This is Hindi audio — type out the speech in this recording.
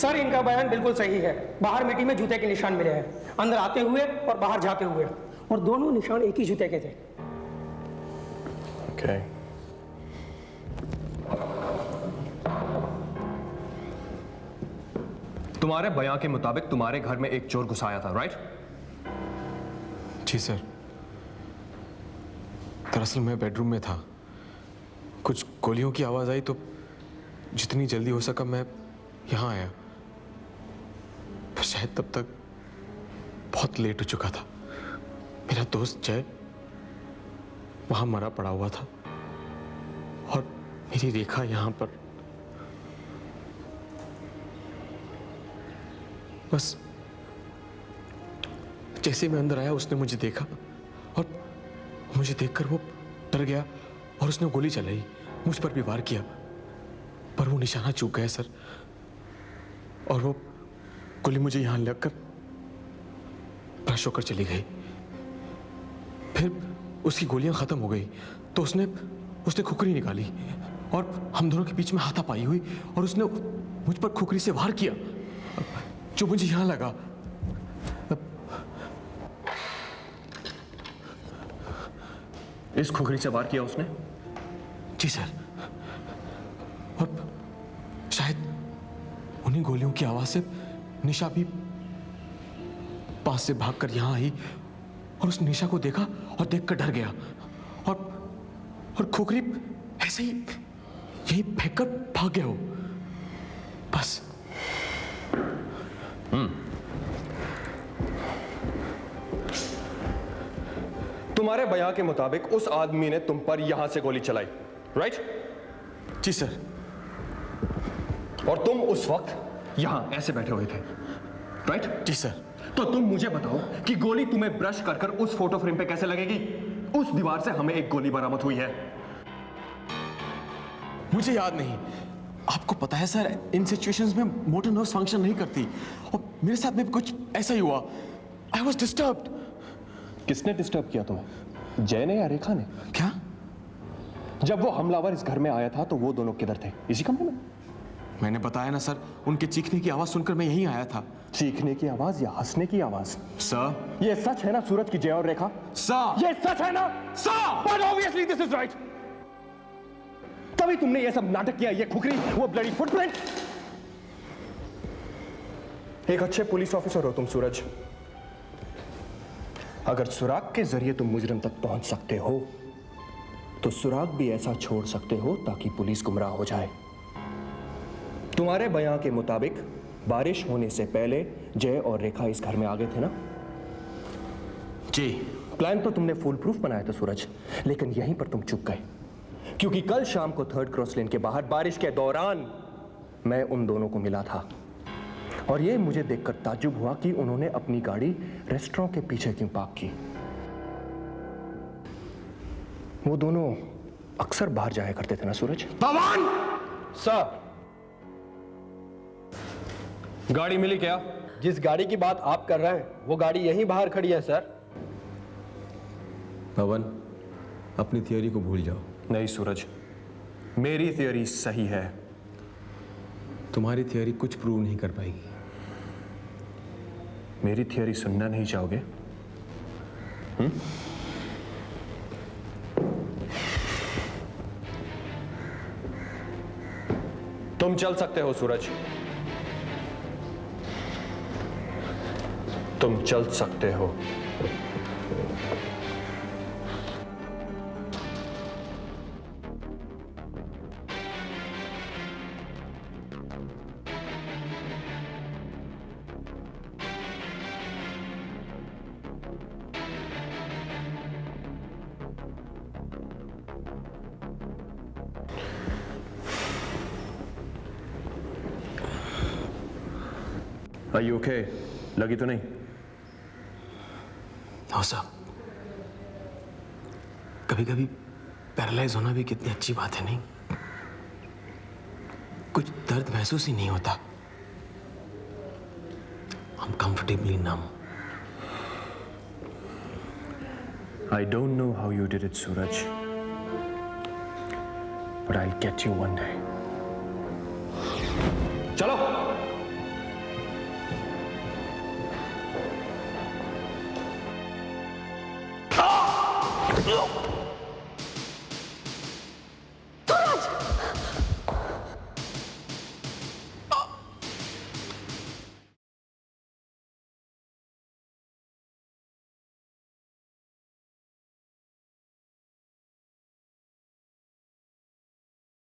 सर इनका बयान बिल्कुल सही है। बाहर मिट्टी में जूते के निशान मिले हैं, अंदर आते हुए और बाहर जाते हुए, और दोनों निशान एक ही जूते के थे। Okay. तुम्हारे बयान के मुताबिक तुम्हारे घर में एक चोर घुस आया था, राइट? जी सर, दरअसल मैं बेडरूम में था, कुछ गोलियों की आवाज आई तो जितनी जल्दी हो सका मैं यहाँ आया, पर शायद तब तक बहुत लेट हो चुका था। मेरा दोस्त जय वहां मरा पड़ा हुआ था और मेरी रेखा यहाँ पर। बस जैसे मैं अंदर आया उसने मुझे देखा और मुझे देखकर वो डर गया और उसने गोली चलाई, मुझ पर भी वार किया, पर वो निशाना चूक गया सर, और वो गोली मुझे यहां लगकर ब्रश होकर चली गई। फिर उसकी गोलियां खत्म हो गई तो उसने खुकरी निकाली और हम दोनों के बीच में हाथापाई हुई और उसने मुझ पर खुकरी से वार किया जो मुझे यहां लगा। इस खुखरी से वार किया उसने? जी सर, और शायद उन्हीं गोलियों की आवाज से निशा भी पास से भागकर यहां आई और उस निशा को देखा और देखकर डर गया और खोखरी ऐसे ही यही फेंककर भाग गया हो, बस। तुम्हारे बयान के मुताबिक उस आदमी ने तुम पर यहां से गोली चलाई, राइट? जी सर। और तुम उस वक्त यहां ऐसे बैठे हुए थे, राइट? जी सर। तो तुम मुझे बताओ कि गोली तुम्हें ब्रश कर उस फोटो फ्रेम पे कैसे लगेगी? उस दीवार से हमें एक गोली बरामद हुई है। मुझे याद नहीं। आपको पता है सर, इन सिचुएशंस में मोटर नर्व्स फंक्शन नहीं करती और मेरे साथ में भी कुछ ऐसा ही हुआ। I was disturbed. किसने डिस्टर्ब किया तुम्हें, जय ने या रेखा ने? क्या? जब वो हमलावर इस घर में आया था तो वो दोनों किधर थे? इसी कमरे में? मैंने बताया ना सर, उनके चीखने की आवाज सुनकर मैं यहीं आया था। चीखने की आवाज या हंसने की आवाज? सर, ये सच है ना सूरज की जय और रेखा? सर, ये सच है ना? Sir! But obviously this is right. तभी तुमने ये सब नाटक किया, ये खुखरी, वो ब्लडी फुटप्रिंट। एक अच्छे पुलिस ऑफिसर हो तुम सूरज। अगर सुराग के जरिए तुम मुजरिम तक पहुंच सकते हो तो सुराग भी ऐसा छोड़ सकते हो ताकि पुलिस गुमराह हो जाए। तुम्हारे बयान के मुताबिक बारिश होने से पहले जय और रेखा इस घर में आ गए थे ना? जी। प्लान तो तुमने फुल प्रूफ बनाया था सूरज, लेकिन यहीं पर तुम चूक गए, क्योंकि कल शाम को 3rd क्रॉस लेन के बाहर बारिश के दौरान मैं उन दोनों को मिला था और यह मुझे देखकर ताज्जुब हुआ कि उन्होंने अपनी गाड़ी रेस्टोरेंट के पीछे क्यों पार्क की। वो दोनों अक्सर बाहर जाया करते थे ना सूरज? पवन! सर, गाड़ी मिली क्या? जिस गाड़ी की बात आप कर रहे हैं वो गाड़ी यहीं बाहर खड़ी है सर। पवन, अपनी थियोरी को भूल जाओ। नहीं सूरज, मेरी थियोरी सही है। तुम्हारी थियोरी कुछ प्रूव नहीं कर पाएगी। मेरी थियोरी सुनना नहीं चाहोगे? तुम चल सकते हो सूरज, तुम चल सकते हो। Are you okay? लगी तो नहीं? हाँ साहब, कभी कभी पैरालाइज होना भी कितनी अच्छी बात है, नहीं? कुछ दर्द महसूस ही नहीं होता। I'm comfortably numb. I don't know how you did it, Suraj, but I'll get you one day. चलो, है।